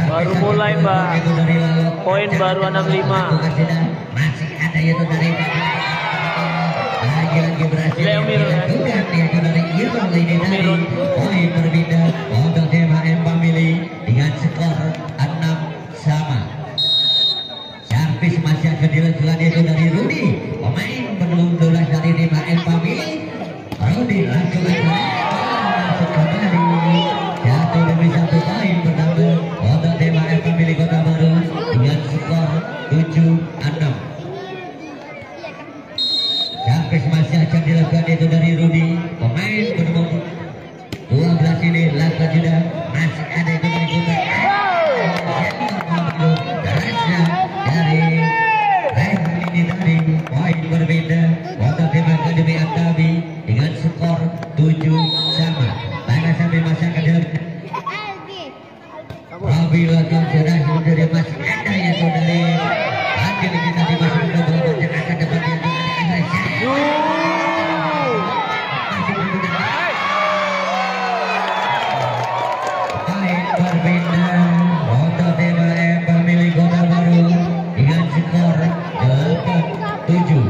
Baru mulai Mbak. Poin baru 65. Masih ada itu dari lagi-lagi berhasil. Poin berbeda untuk tim HM Family dengan skor 6 sama. Servis masih akan dilakukan itu dari Rudi, pemain penuh 12 dari tim HM Family. Rudi langsung masuk kembali. Jatuh demi 1 poin pertama untuk tim AFK milik Kota Baru dengan skor 7-6. Servis masih akan dilakukan itu dari Rudi, pemain bernomor 12 ini. Lakukan sudah masih ada itu dari Kota. Derasnya dari Rehan ini tadi poin berbeda untuk tim Akademi Antabi dengan skor 7-sama. Tangan sampai masih akan dilakukan. Apabila kau sudah dari masih ada yaitu dari akhir kita dimasuki ke babak yang akan dapat poin berbeda untuk tim AFK milik Kota Baru dengan skor 8-7.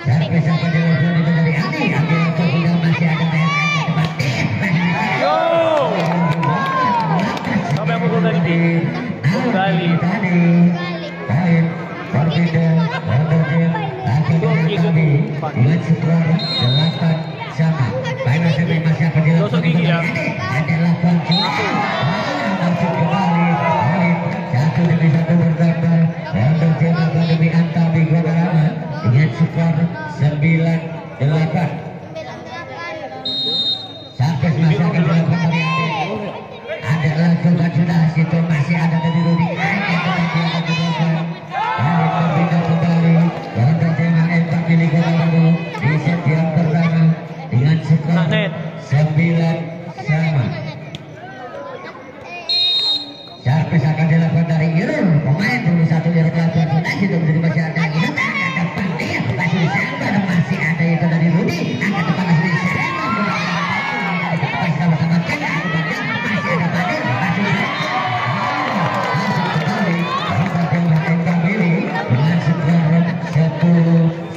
Servis apa dilakukan itu dari Adi. Adi langsung sudah masih ada Rehan ke depan. Siapa yang mukul tadi? Kali. Poin berbeda untuk tim Akademi Antabi dengan skor 8-sama. Baiklah sampai masih akan dilakukan itu dari Adi. Adalah kunci. Langsung kembali poin 1 demi 1 bertambah untuk tim Akademi Antabi Kota Rama dengan skor 9-8. Servis masih akan dilakukan dari Adi. Ada lakukan sudah situ masih ada dari Rudi. Berbeda kembali untuk tim AFK milik Kota Baru di set yang pertama dengan skor 9-sama. Servis akan dilakukan dari Irul, pemain 21 Irul lakukan sudah situ menjadi masih ada itu tangan depan dia masih disambut masih ada itu dari Rudi angkat depan masih disambut masih sama-sama kena masih ada Fadil masih langsung kembali untuk tim AFK milik dengan skor 10-9.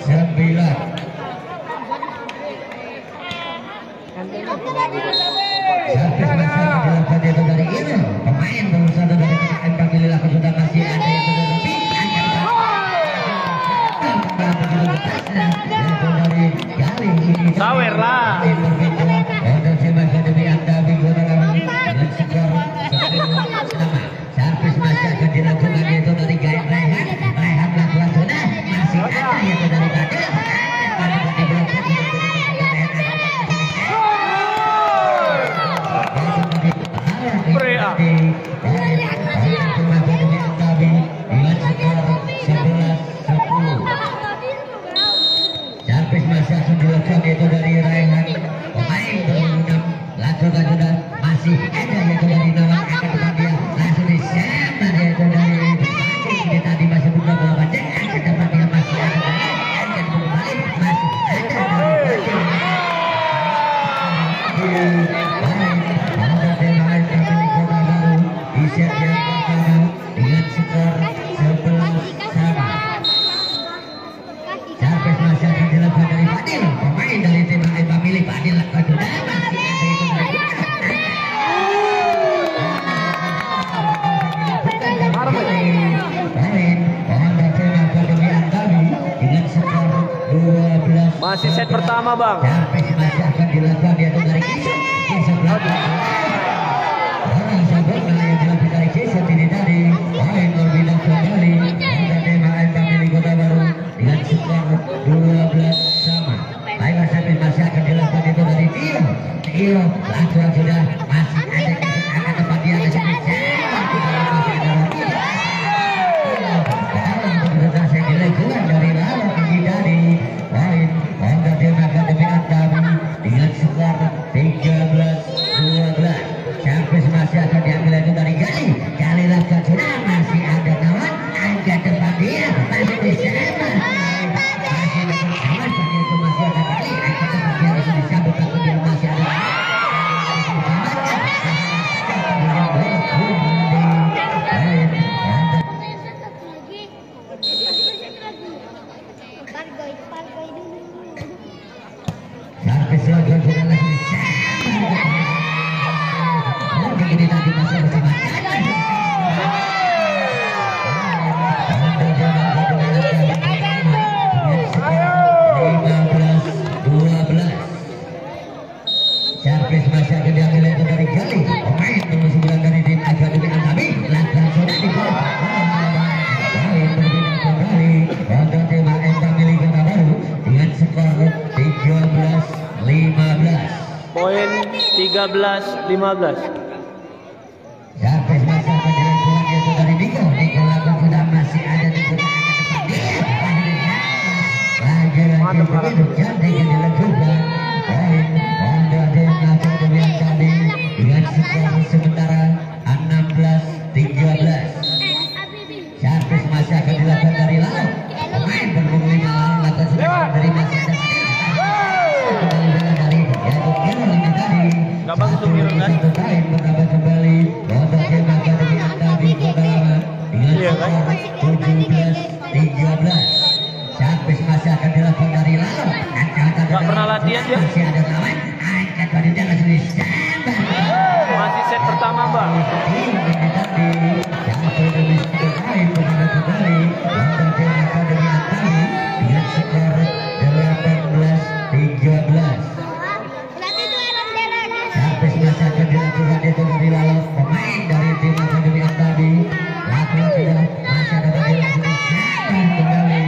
Servis masih akan dilakukan itu dari Irul, pemain 21 dari tim AFK milik lakukan sudah masih ada itu dari Robi angkat Sawer lah. untuk tim Akademi Antabi Kota Rama dengan skor 10-sama. Servis masih akan dilakukan itu dari Gain Rehan. Rehan lakukan sudah masih ada yaitu dari Fadil. Servis masih akan dilakukan itu dari Rehan, pemain berunam lakukan sudah masih ada yaitu dari Nawan akan depan dia langsung disambut yaitu dari ini tadi masih buka bola panjang akan depan dia masih ada dari akan kembali masih ada dari pada tim AFK milik Kota Baru di set yang pertama dengan skor 11-sama. Servis masih akan dilakukan dari Fadil, pemain dari tim AFK milik Fadil lakukan sudah masih ada itu dari poin untuk tim Akademi Antabi dengan skor 12. Masih set pertama, Bang. Servis masih akan dilakukan yaitu dari Kisah. Kisah belakang. Orang sabuk yang dilakukan dari Kisah ini tadi. Poin berbeda kembali untuk tim AFK milik Kota Baru dengan skor 12-sama. Baiklah servis masih akan dilakukan itu dari Tio. Tio langsung sudah masih ada akan tempat dia ada servis. Masih ada Roti. Dalam yang dilakukan dari lawan ini tadi. Poin untuk tim Akademi Antabi dengan skor 13-12. Servis masih akan diambil itu dari Gali. Gali lakukan sudah masih ada Nawan angkat depan dia masih bisa masih ada kawan itu masih ada Gali angkat depan dia langsung disambut takut dia masih ada Poin 13-15. Sampai masa penjelasan itu dari Niko. Niko lakukan sudah masih ada di depan. Mantap lah. Cantik yang dilakukan. Poin Honda dengan kemudian tadi dengan skor sementara 16-13. Sampai masa akan dilakukan dari laut. Pemain berburu 5 lawan lakukan sudah dari masih ada. Dari yaitu Kilo ini tadi. Gak bagus tuh Kilo kan? Satu time mendapat kembali untuk tim Akademi Antabi Kota Lama dengan skor 17-13. Sampai masih akan dilakukan dari lalu. Gak pernah latihan dia. Masih ada lawan. Angkat badannya langsung disambar. Masih set pertama bang. Ini tadi satu demi satu time mendapat kembali untuk tim Akademi Antabi dengan skor 18-13. Sampai semasa akan dilakukan itu dari lalu pemain dari tim Akademi Antabi lakukan sudah masih ada tadi langsung disambar kembali.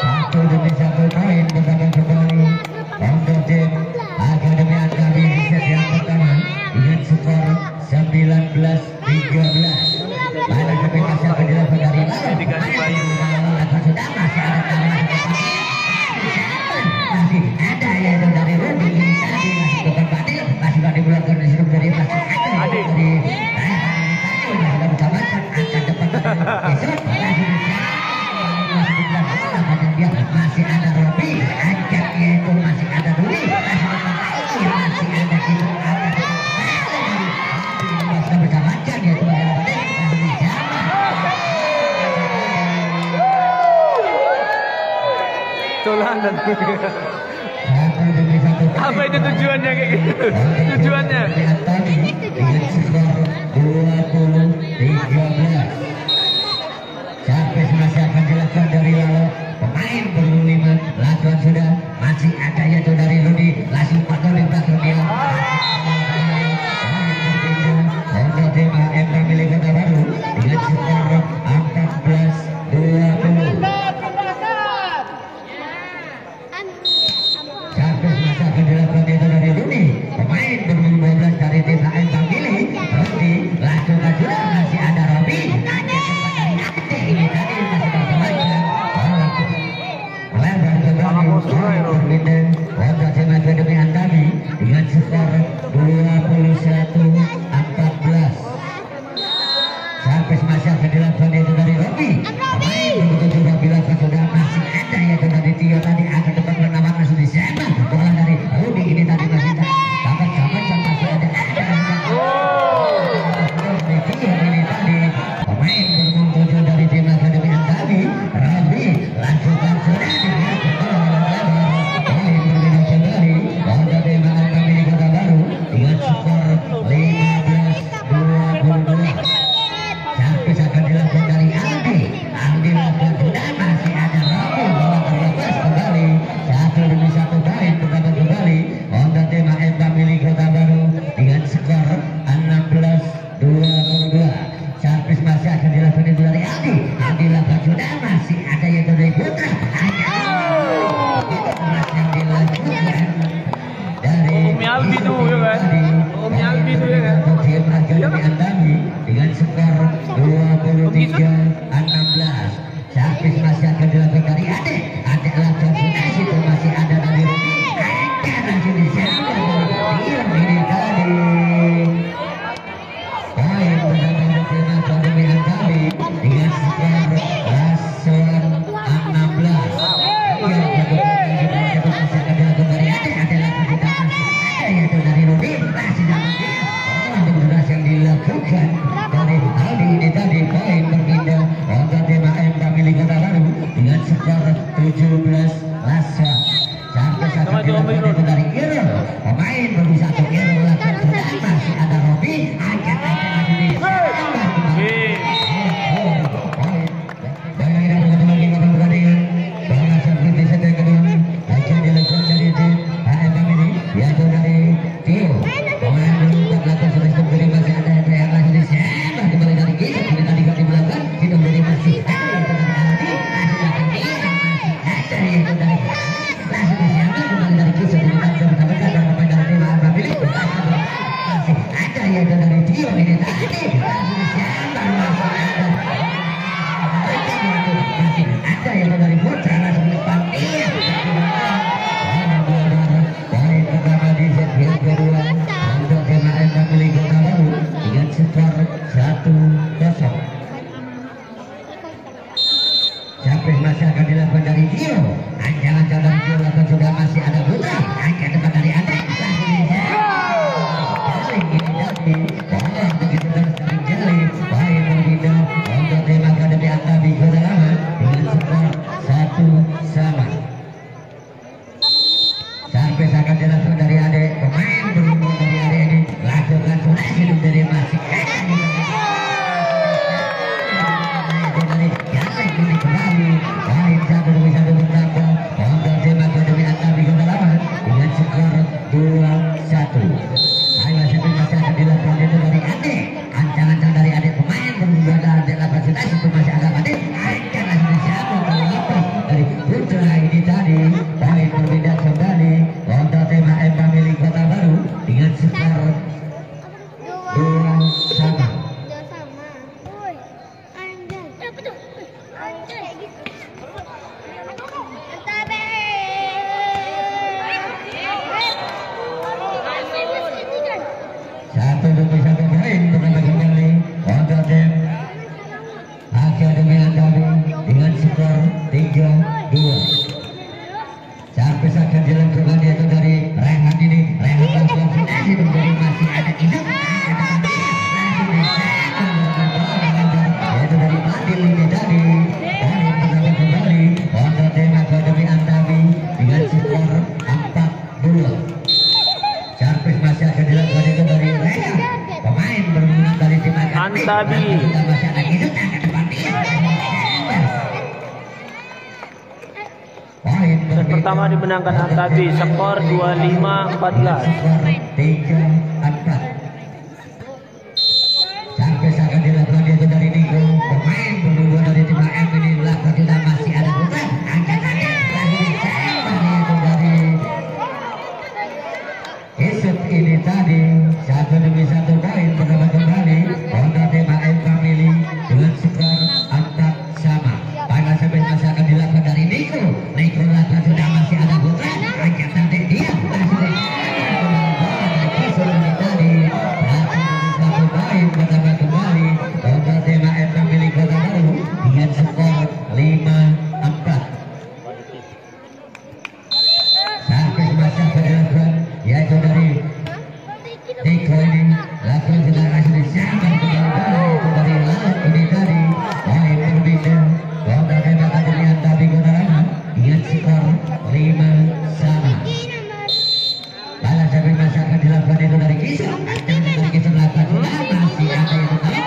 Satu demi satu poin mendapat kembali untuk tim Akademi Antabi di set yang pertama dengan skor 19-13. Pada tapi masih akan dilakukan dari lalu Dikasih Bayu. sudah masih ada tambahan masih ada yaitu dari Rudy ini tadi masih bukan Badil masih Badil melakukan disuruh dari masih ada Adik. dari sudah bersahabatkan angkat depan besok masih ada Robi angkat yaitu masih ada Duli masih ada itu masih bersahabatkan yaitu Tolanan. Apa itu tujuannya kayak gitu? Tujuannya. Dengan skor 20-13. Sampai semasa akan dilakukan dari lalu pemain berlima lakukan sudah masih ada yaitu dari Rudi langsung patah di belakang dia. Honda tim AMK milik Kota Baru dengan skor 14-20. Sampai semasa akan dilakukan itu dari Rudi pemain bernomor 12 dari tim HM Pamili Rudi lakukan sudah masih ada Robi angkat cepat dari Ade ini tadi masih bertemankan lebar kembali berbeda Honda tim Akademi Antabi dengan skor 21-14. Sampai semasa akan dilakukan itu dari Robi pemain begitu juga bilakan sudah masih ada yaitu dari Tio tadi akan depan menawar masih disemang bola dari Rudi ini tadi masih dapat masih ada Tio ini tadi pemain bernomor 7 dari tim Akademi Antabi Robi langsungkan sudah dibiarkan bola lebar poin berbeda kembali Honda tim Antabi di Kota Baru dengan skor 15-22. Sampai akan dilakukan dari Aldi lakukan sudah masih ada Robi bola terlepas kembali satu demi satu poin mendapat kembali Honda tim AMK milik Kota Baru dengan skor 16-22. Sampai masih akan dilakukan itu dari Aldi lakukan sudah masih ada yaitu dari Putra itu emas yang dilakukan dari Umi Albi tuh ya kan? Umi Albi tuh ya kan? tim Akademi Antabi dengan skor 23-16. Sampai masih akan dilakukan dari Ade lakukan sudah situ masih ada dari Rudi angkat langsung disambar Tio ini tadi poin mendapat tim Akademi Antabi dengan skor 16. Masih akan dilakukan dari Ade lakukan sudah masih ada yaitu dari Rudi masih dapat berhasil yang dilakukan dari Aldi ini tadi poin berpindah Honda tim AMK milik Kota Baru dengan skor 17-18. Gio. Ancaman dari Gio lakukan sudah masih ada Putra. Angkat depan dari Ade. Jaling ini dari bola begitu terus dari Jaling. Baik berbeda untuk tim Akademi Antabi Kota Lama dengan skor 1-1. Sampai akan dilakukan dari Ade. Pemain berumur dari Ade ini lakukan sudah hidup dari masih dari Jaling ini kembali. Baik 1-1 bertambah untuk tim Akademi Antabi Kota Lama dengan skor 2-1. Ayo sampai masih akan dilakukan itu dari Ade. Ancaman dari Ade pemain berumur dari lakukan sudah itu masih agak Ade. Ancaman dari siapa terlepas dari Putra ini tadi. Baik berbeda kembali untuk tim HM milik Kota Baru dengan skor 2-1. Satu demi satu poin bertambah kembali untuk tim Akademi Antabi dengan skor 3-2. Sampai akan dilakukan yaitu dari Rehan ini. Rehan lakukan sudah hidup dari masih ada hidup. Yaitu dari Fadil ini tadi. Poin bertambah kembali untuk tim Akademi Antabi dengan skor 4-2. Sampai masih akan dilakukan itu dari Rehan. Pemain berguna dari tim Akademi Antabi. Sudah masih ada hidup. Angkat depan dia. Set pertama dimenangkan Antabi skor 25-14. Sampai akan dilakukan itu dari Niko. Pemain berdua dari tim AM ini lakukan sudah masih ada Putra. Angkatannya lagi ditembak itu dari Isut ini tadi. Satu demi satu poin bertambah kembali untuk tim AM Family dengan skor 4-sama. Pada sampai masih akan dilakukan dari Niko. Niko lakukan sudah masih ada Putra. Angkatan dia langsung ini tadi. Satu poin bertambah kembali untuk tim AM Family Kota Baru dengan skor 5-4. Sampai masih akan dilakukan yaitu dari Niko ini lakukan sudah langsung disambar kembali itu dari Laut ini tadi. Poin berbeda untuk tim Akademi Antabi Kota Lama dengan skor 5-sama. Balas sampai masih akan dilakukan itu dari Kisah. Ancaman dari Kisah lakukan sudah masih ada itu tadi.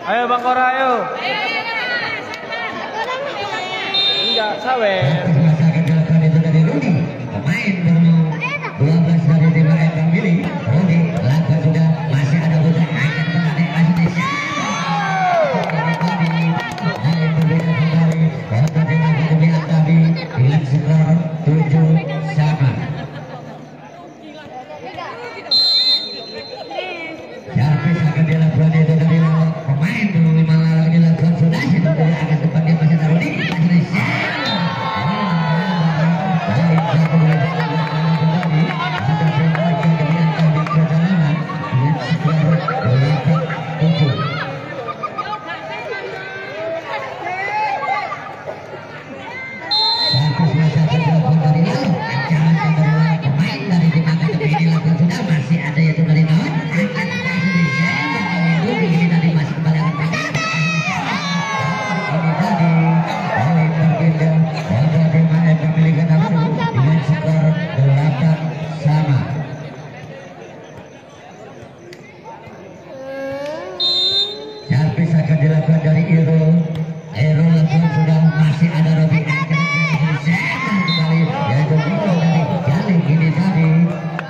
Ayo Bang Kora, ayo. Enggak, sawer. Masih akan dilakukan itu dari Rudi. Pemain bernomor 12 dari tim AM Family. Rudi lakukan sudah masih ada Putra. Angkat kembali masih di berbeda kembali untuk tim Akademi Antabi dengan skor 7-sama. Jarvis akan dilakukan itu dari pemain belum malah dilakukan sudah itu dari angkat depan dia masih ada Rudi masih di baik satu kembali ada tim Akademi Antabi akan dilakukan dari Irul. Irul langsung sudah masih ada Robi kembali yaitu Irul dari Jali ini tadi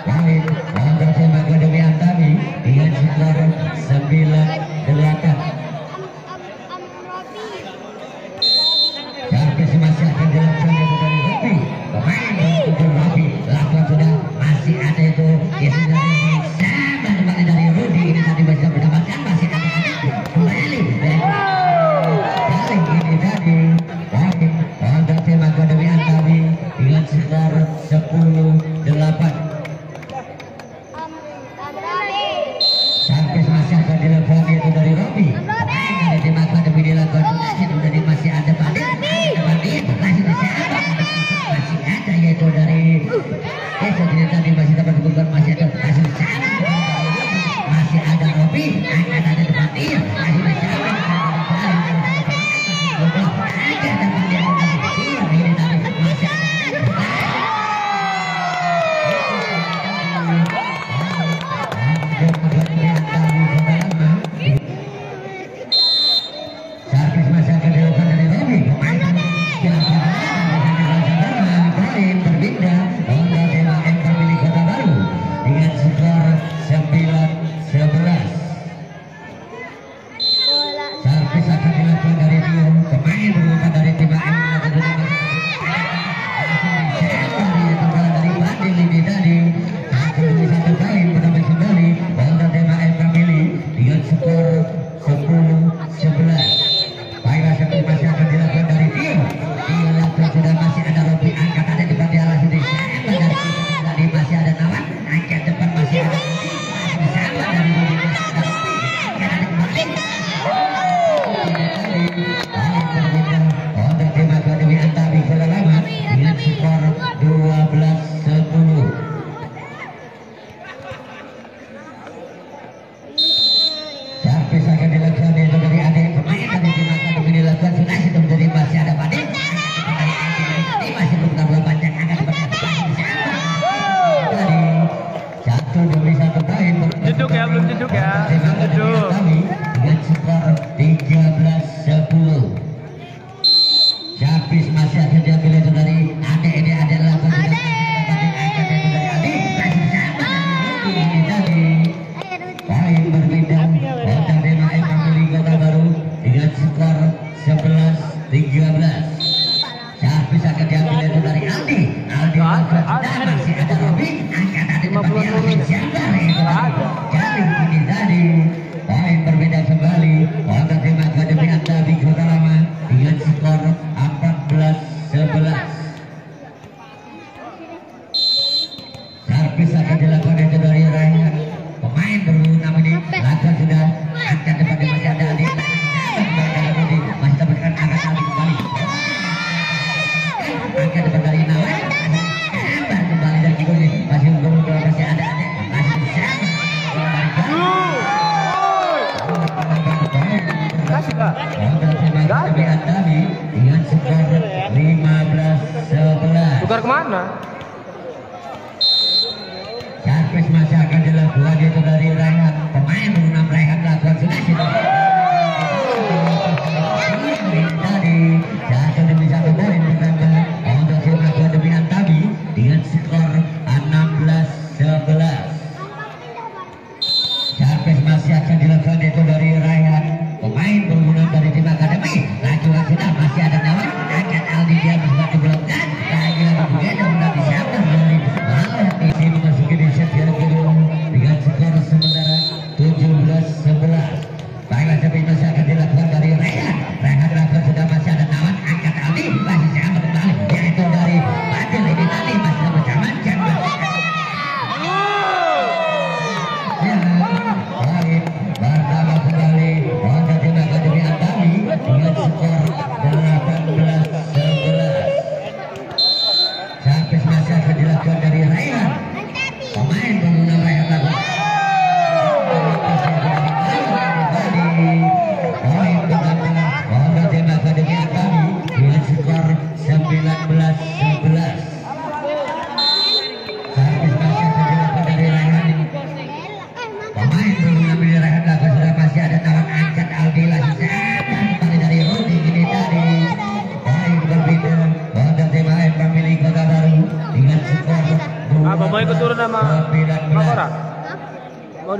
Walid untuk tembak demi Antami dengan skor 9-8. Servis masih akan dilakukan itu dari Robi. Pemain untuk Robi lakukan sudah masih ada itu sama kembali dari Rudi ini tadi bisa mendapatkan masih ada kembali kali ini tadi Walid untuk tembak demi Antami dengan skor 10-8. Servis masih akan dilakukan itu dari Robi. Pemain dari tim akademi dilakukan itu dari masih ada Padin masih masih ada yaitu dari seperti tadi masih dapat dibuka masih ada masih sama masih ada Robi akan ada di Padin masih bersama ini tadi masih ada servis masih akan dilakukan dari Robi. Pemain berbeda untuk tema MK milik Kota Baru dengan skor 9-11. Servis akan dilakukan dari Tio. Pemain berupa dari tim AM dari Fadil ini tadi satu kali pertama kembali untuk tema MK milik dengan skor 10-11. Baiklah, servis masih akan dilakukan dari Tio. Tio langsung sudah masih ada Robi angkat ada di bagian alas ini dari masih ada Nawan angkat depan masih ada sama dari Robi masih ada Robi angkat ada kembali untuk tim akademi Antami Kota Lama dengan skor 12-10. Servis akan dilakukan itu dari adik pemain dari tim akademi dilakukan sudah itu menjadi masih ada Padin ini masih belum tahu panjang angkat depan tadi satu demi satu poin Jeduk ya, belum jeduk ya. Belum jeduk. dengan skor 13-10. Servis masih akan diambil itu dari adik ini adik lakukan sudah angkat itu dari adik masih sama ini tadi poin berbeda untuk tema MK milik Kota Baru dengan skor 11-13. Servis akan diambil itu dari Aldi lakukan sudah masih ada Robi angkat ada depan dia masih siapa itu kali ini tadi poin berbeda kembali untuk tim akademi Antami Kota Lama dengan skor 14-11. Servis akan dilakukan itu dari Ryan. Pemain berulang ini lakukan sudah angkat depan dia masih ada Aldi masih dapatkan angkat Aldi kembali angkat depan dari Nawan kembali dari Kikuni masih masih ada masih bisa Kasih kak. Antami dengan skor 15-11. Tukar kemana? Servis masih akan dilakukan itu dari Raihan. Pemain berenam Raihan lakukan sudah tadi satu demi satu poin bertambah untuk tim akademi Antami dengan skor 16-11. Servis masih akan dilakukan itu dari Raihan. Pemain berguna dari tim akademi lakukan sudah masih ada Nawan angkat Aldi dia bisa dibelokkan lagi berbeda sudah disiapkan dari malah di sini memasuki di set yang kedua dengan skor sementara 17-11.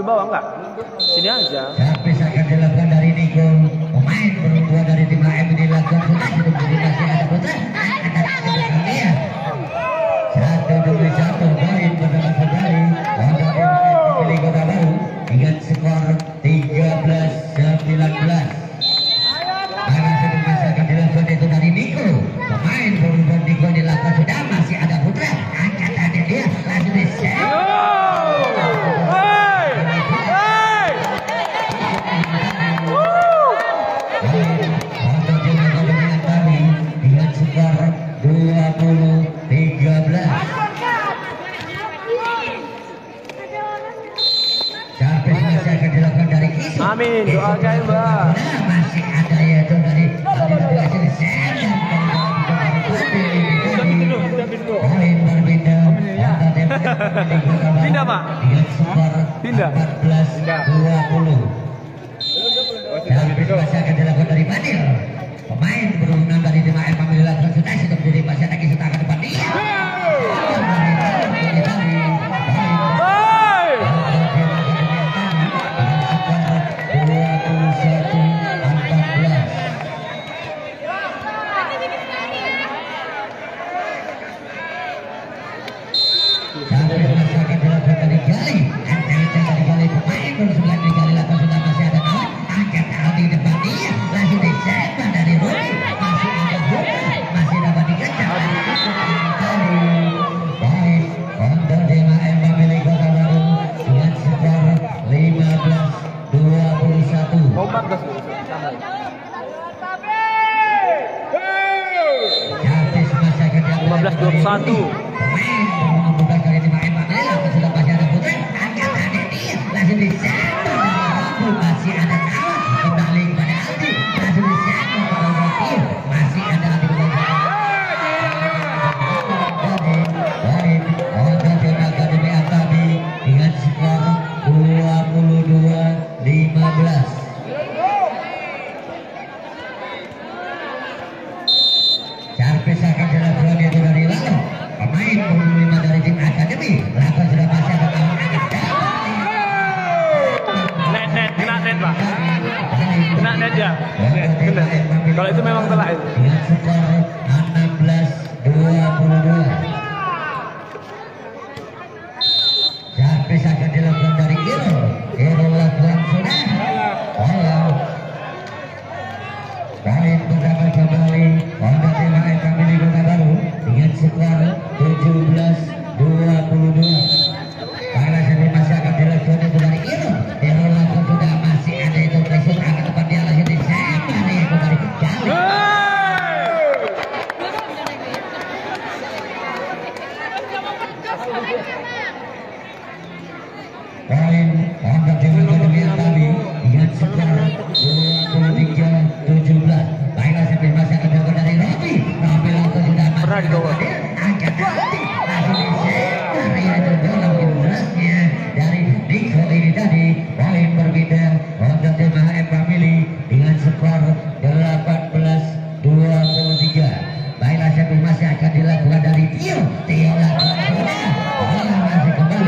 di bawah enggak? Sini aja. Servis akan dilakukan dari Niko. Pemain nomor 2 dari tim HM dilakukan sudah hidup di masih ada putra. Satu demi satu poin pertama kembali untuk tim Kota Baru dengan skor 13-19. Maka sebelum akan dilakukan itu dari Niko. Pemain nomor 2 Niko dilakukan sudah masih ada putra. Angkatannya dia langsung di-set. Amin, doakan Mbak. Masih ada yaitu dari poin berbeda. Pindah Pak. Pindah. 14-20. Servis masih akan dilakukan dari Fadil. Pemain berhubungan dari tim HM dilakukan sudah sudah berdiri masih lagi sudah ke depan dia. Kalau itu memang telak itu. Skor 16-22. Servis akan dilakukan dari Iro. Iro lakukan sudah. Poin pertama kembali untuk tim HM milik Kota Baru dengan skor 17-22. Karena sini masih akan dilakukan itu dari Iro. Iro lakukan sudah masih ada itu besok akan tempat dia lagi di sana nih kembali. Poin untuk tim Akademi Antabi dengan skor 23-17. Baiklah sampai masih akan dilakukan dari Robi. Robi lakukan sudah masih angkat hati masih di sana yaitu dalam industri dari Niko ini tadi. Poin berbeda untuk tim HM Family dengan skor 18-23. Baiklah sampai masih akan dilakukan dari Tio. Tio lakukan sudah. Masih kembali.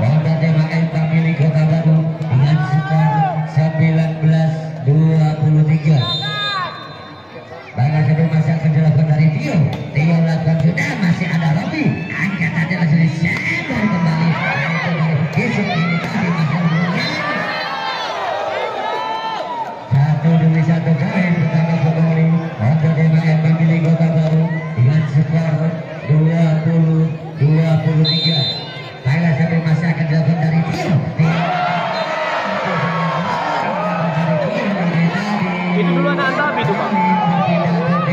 Untuk tim HM Family Kota Baru dengan skor 19-23. Baiklah sampai masih akan dilakukan dari Tio. Tio lakukan sudah masih ada Robi. Angkat tadi langsung disebar kembali. Besok ini tadi masih satu demi satu poin pertama kembali untuk tim HM Family Kota Baru dengan skor 20-23. Baiklah sampai masih akan dilakukan dari Tio. Itu dulu anak Antabi tuh Pak.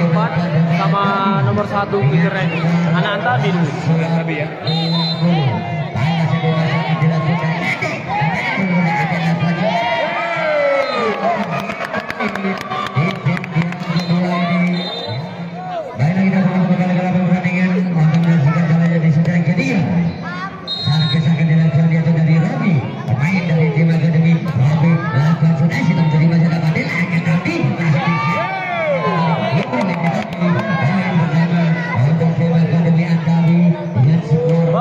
4 sama nomor 1 Peter Randy. Anak Antabi dulu. Antabi ya. Baiklah sampai masih akan dilakukan dari Ade. Baiklah kita semua kembali ke pertandingan untuk menyaksikan jalannya di sedang kedua. Servis akan dilakukan yaitu dari Robi. Pemain dari tim Akademi Robi lakukan sudah sudah menjadi masalah Fadil akan tapi masih poin pertama untuk tim Akademi Antabi dengan skor 1-0.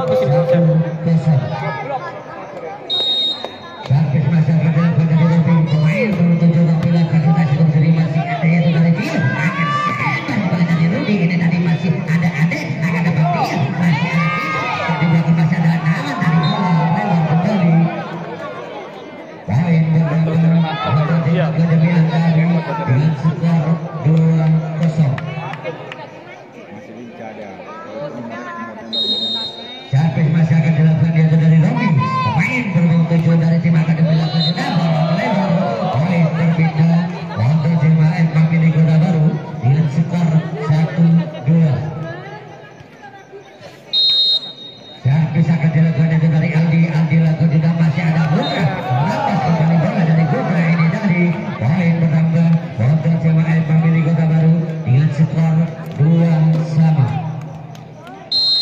Iya. Akademi Angkari dengan skor 2-0. Servis masih akan dilakukan yaitu dari Romi. Pemain berumur 7 dari tim Akademi Angkari sudah melebar. Poin berpindah untuk tim AF Mangili Kota Baru dengan skor 1-2. Servis akan dilakukan itu dari Aldi. Aldi lakukan juga masih ada Putra. Lepas kembali bola dari Putra ini dari poin bertambah untuk tim AF Mangili Kota Baru dengan skor 2-2.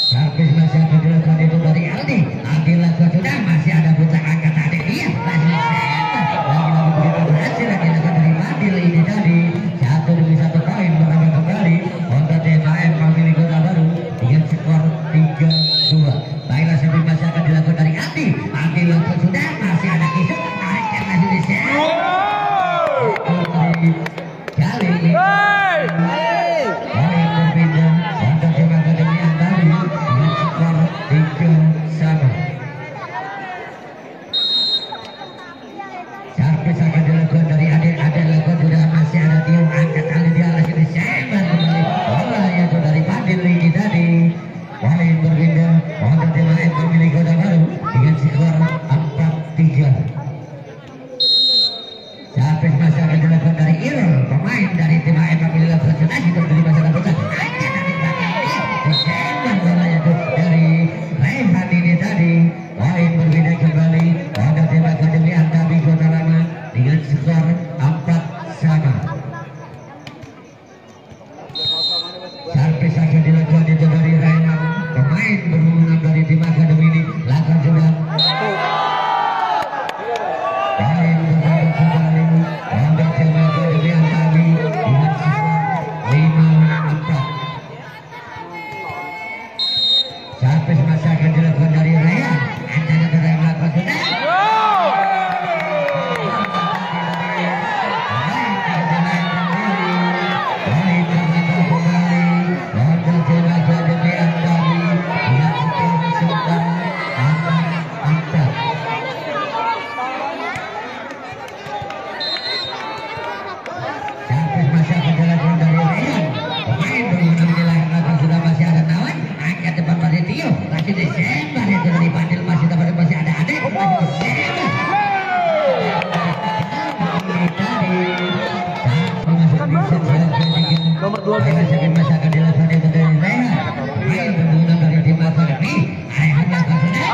Servis masih akan dilakukan itu dari Aldi. Aldi lakukan sudah masih ada Putra angkat adik dia. Masih lagi begitu berhasil dilakukan dari Madil ini tadi 1-1 poin bertambah kembali untuk tim AF Mangili Kota Baru dengan skor 3-2. Baiklah servis masih akan dilakukan dari Aldi. Aldi lakukan sudah masih ada Kisuk angkat masih di set. Kali ini poin berpindah untuk tim Akademi Angkari dengan skor 3-1. Servis akan dilakukan dari Ade lakukan sudah masih ada Tio angkat kali dia lagi disembar kembali bola yaitu dari Fadil ini tadi. Poin berpindah untuk tim AF Mangili Kota Baru dengan skor 4-3. Servis masih akan dilakukan dari Irul, pemain dari tim AF Mangili Kota Baru sudah hidup dari masa depan. Angkat dari belakang dia disembar bola yaitu dari Rehan ini tadi. Poin berpindah kembali untuk tim Akademi Angkari Kota Lama dengan skor 4-1. Servis akan dilakukan itu dari Rehan, pemain berhubungan dari tim Akademi ini lakukan sudah. Poin berpindah kembali untuk tim Akademi Angkari dengan skor 5-4. Servis masih akan dilakukan dari Rehan. Antara dari melakukan sudah. Servis masih akan dilakukan dari Rehan. Pemain berhubungan di lain melakukan sudah masih ada Nawan. Angkat depan pada Tio. Masih disembar itu dari Fadil masih dapat masih ada Ade. Masih disembar. Nomor 2 Servis akan dilakukan itu dari Rehan. Pemain berhubungan dari tim Akademi. Rehan lakukan sudah.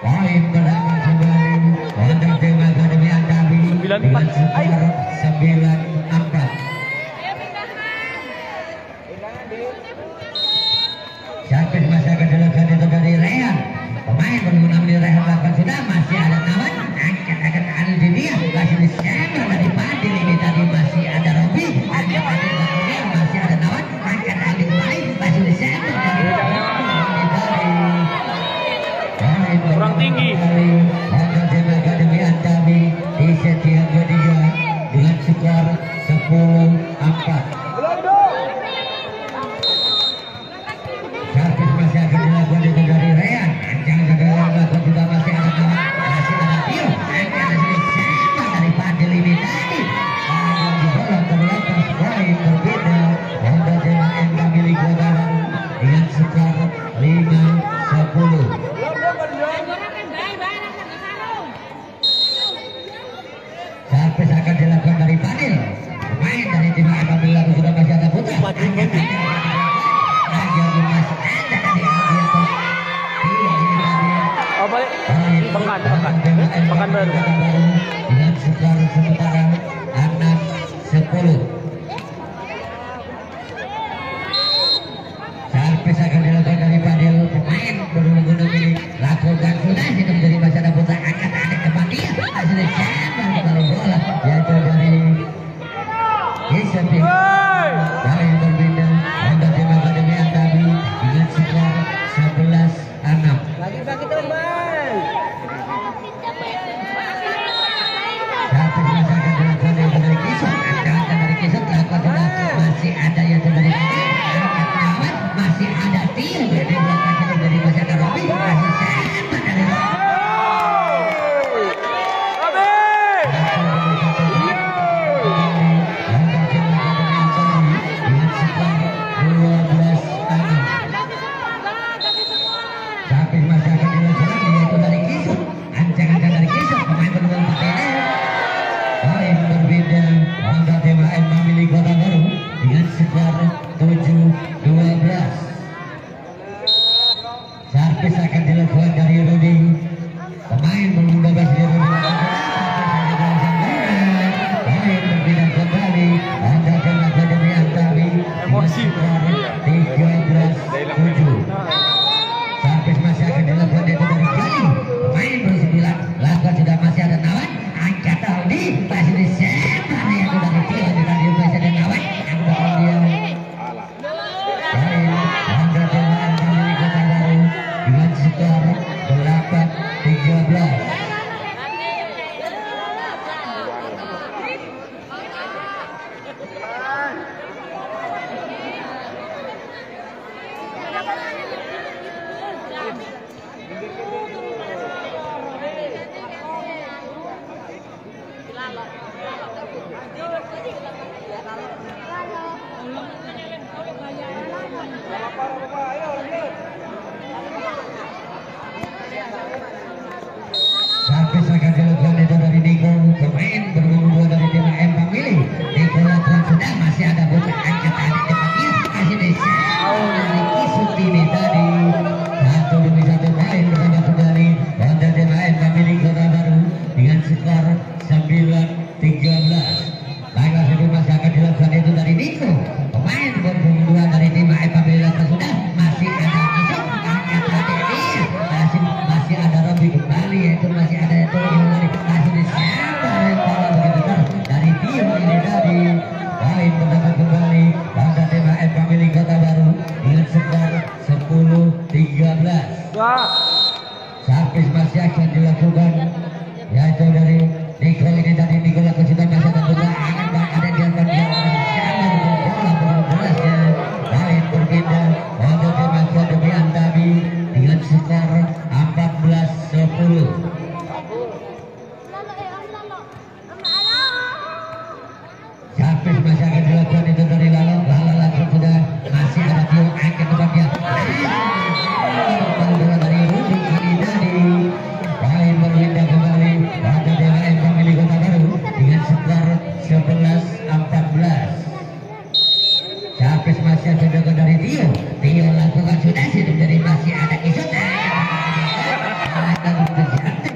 Poin bertambah kembali untuk tim Akademi Angkari dengan skor 9-4. Servis masih akan dilakukan itu dari Rehan. Pemain berguna dari Rehan lakukan sudah masih ada Nawan. Angkat akan ada di dia masih disembar dari Fadil ini tadi masih ada Robi. Angkat akan dia masih ada Nawan. Angkat ada kembali masih disembar dari kurang tinggi. Untuk tim Akademi Angkari di set yang ketiga dengan skor 10-4. Servis masih akan dilakukan itu dari Rehan. Anjang gagal lakukan juga masih ada Nawan. Masih ada Tio. Angkat masih disembar dari Fadil ini tadi. Yang dibola terlepas poin berbeda untuk tim AF Mangili Kota Baru dengan skor 5-10. Servis akan dilakukan dari Fadil. Pemain dari tim AF Mangili Kota Baru sudah masih ada Putra. Agar masih ada dari Aldi atau Tio ini tadi. Oh, balik. Pekan baru. Dengan skor sementara 6-10. Servis akan dilakukan dari Fadil. Pemain berhubungan ini lakukan sudah itu menjadi masa ada Putra angkat adik depan dia masih disembar kembali bola yaitu dari Kisah. Poin berpindah untuk tim Akademi skor 7-12. Servis akan dilakukan dari Rudi. Pemain belum bebas di Rudi. Pemain berpindah kembali. Anda kena Akademi Antawi. Emosi. 13-7. Servis masih akan dilakukan itu dari Gali. Pemain berusia 9. Lakukan sudah masih ada Nawan. Angkat Aldi. Masih disebar yang dari Tio. Dari masih ada Nawan. Yang bakal dia. Baik. Anda kena Antawi Kota Baru. Dengan skor 8-13. Servis akan dilakukan itu dari Niko. Pemain bernomor 2 dari tim AM Pemilih. Niko lakukan sudah masih ada buka angkat tadi depan dia masih bisa dari Kisutini tadi. 1-1 main bersama kembali pada tim AM Pemilih Kota Baru dengan skor 9-13. Baiklah itu masih akan dilakukan itu dari Niko. Pemain bernomor 2 dari tim AM Pemilih lakukan sudah masih ada Kisut angkat tadi dia masih ada Robi kembali yaitu masih ada itu masih disiapkan bola begitu dari Tio ini tadi. Poin bersama kembali pada tim AM Pemilih Kota Baru dengan skor 10-13. Servis masih akan dilakukan yaitu dari Niko ini tadi. Niko lakukan sudah masih ada buka akan ada di atas bola begitu derasnya. Poin berpindah pada tim Akademi Antawi dengan skor 14-10. Servis masih akan dilakukan itu dari Lalo. Lalo langsung sudah masih ada Tio angkat tempatnya. Bola dari Rudi ini tadi. Poin berpindah kembali pada DWM Pemilih Kota Baru dengan skor 11-14. Servis masih akan dilakukan dari Tio. Tio lakukan sudah situ dari masih ada Kisut.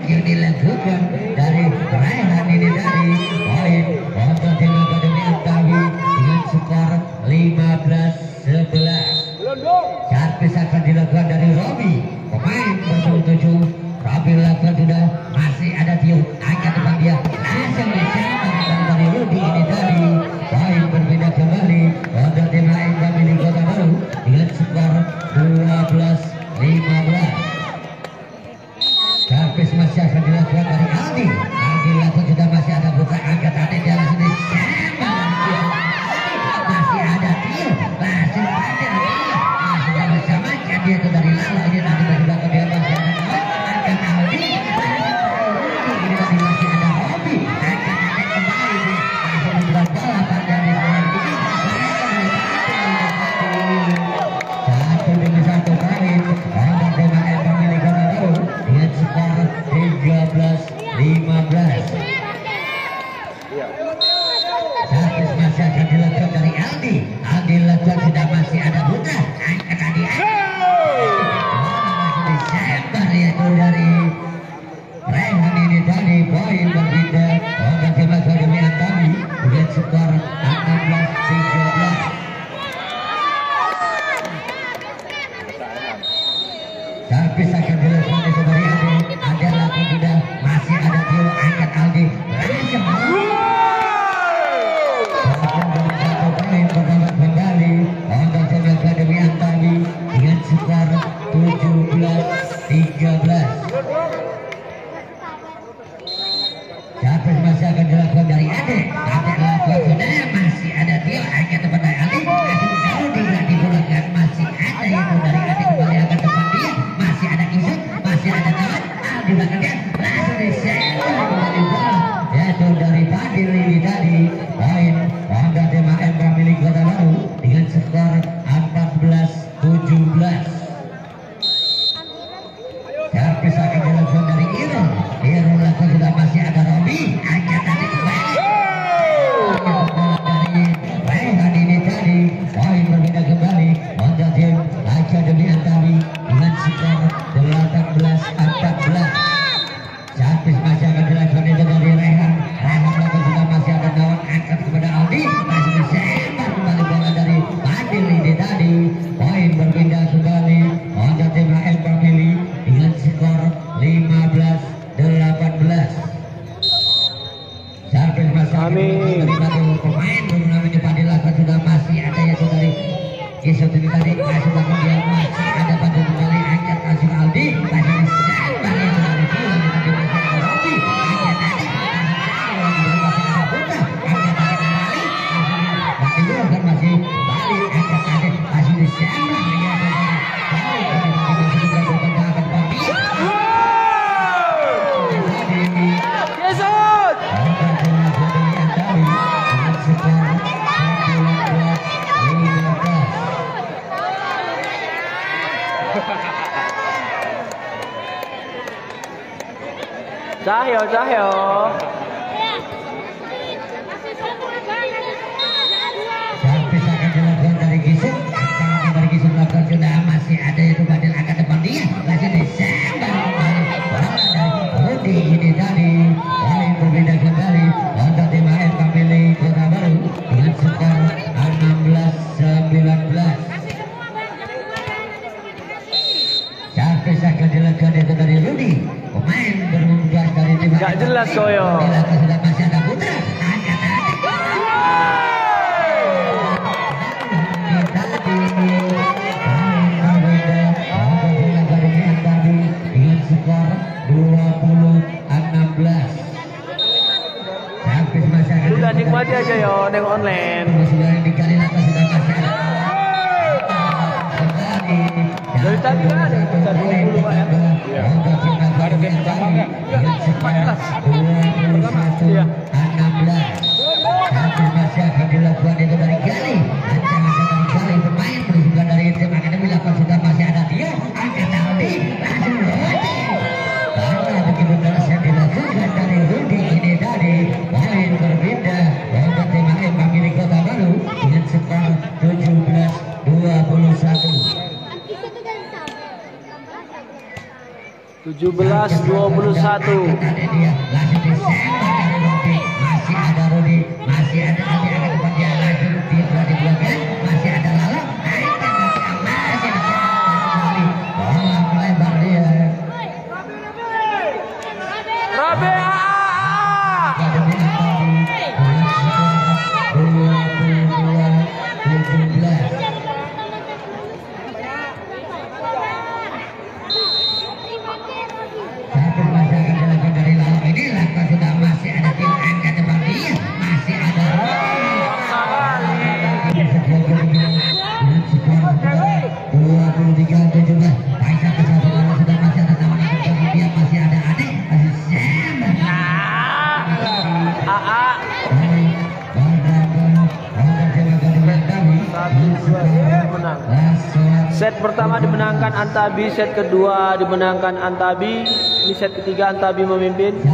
Yang dilakukan dari Raihan ini tadi. Poin untuk tim Akademi Antawi dengan skor 15-11. Servis akan dilakukan dari Robi. Pemain bersama 7. Robi lakukan sudah masih ada Tio angkat depan dia langsung diserang dari Rudi ini tadi. Poin berpindah kembali untuk tim lain Pemilih Kota Baru dengan skor 12-15. Servis masih akan dilakukan dari Aldi. Aldi lakukan sudah masih ada buka angkat tadi dia langsung diserang. Masih ada Tio langsung ada masih sama-sama dia itu dari Lalo ini tadi masih belakang dia masih ada angkat Aldi. Ini tadi masih ada Robi angkat tadi kembali langsung dibuat bola pada di sebelah kiri. Satu demi satu poin untuk tim AM Pemilih Kota Baru dengan skor 13-15. Servis masih akan dilakukan dari Aldi. Aldi lakukan sudah masih ada buka angkat tadi. Masih disebar yaitu dari Rehan ini tadi. Poin berbeda untuk tim Akademi Antawi dengan skor 16-13. Servis akan dilakukan itu dari Aldi. Aldi lakukan sudah masih ada Tio angkat Aldi langsung. Satu poin pertama kembali untuk tim Akademi Antawi dengan skor 17-13. Servis masih akan dilakukan dari Ade. Ade lakukan sudah masih ada Tio angkat depan dari Aldi. Langsung jauh dibulangkan masih ada itu dari Ade kembali angkat depan dia masih ada Kisut. kisah ini tadi masih bangun dia masih ada bantu kembali angkat langsung Aldi masih disambar yang dari pulang di tadi masih ada Robi angkat tadi masih ada Buta angkat tadi kembali masih juga masih balik angkat tadi masih disambar ya masih juga bertengah bagi Yesus. Cahyo, Cahyo. Sampai akan dilakukan dari Gisuk. Angkat dari Gisuk melakukan sudah masih ada itu badan angkat depan dia masih disambar kembali bola dari Rudi ini tadi lain berbeda kembali untuk tim AFK milik Kota Baru dengan skor 16-19. Sampai akan dilakukan itu dari Rudi pemain berumur dari tim Gak jelas Koyo. dilakukan sudah masih ada Putra angkat tadi Udah nikmati aja yo, nengok online. Dari tadi kan ada kita dulu Pak ya. Iya. Ada game pertama enggak? Iya. 16 masih akan dilakukan itu dari Gali ancaman dari Gali pemain berusukan dari tim akademi lakukan sudah masih ada dia angkat Aldi langsung Rudi karena begitu deras yang dilakukan dari Rudi ini tadi poin berbeda untuk tim AFK milik Kota Baru dengan skor 17-21. 17-21. Masih ada Rudi, masih ada Aldi akan depan dia lagi Rudi telah dibuangkan, masih ada Lalo, masih ada kembali, bola melebar dia. Rabe. Set pertama dimenangkan Antabi, set kedua dimenangkan Antabi, ini set ketiga Antabi memimpin. 17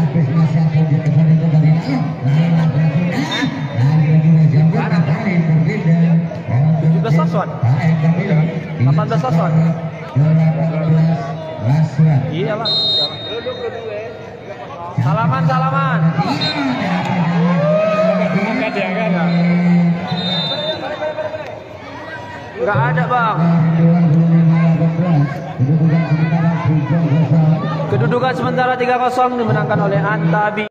Saswan, 18 Saswan. Iya lah. Salaman. Enggak ada bang. Kedudukan sementara 3-0 dimenangkan oleh Antabi.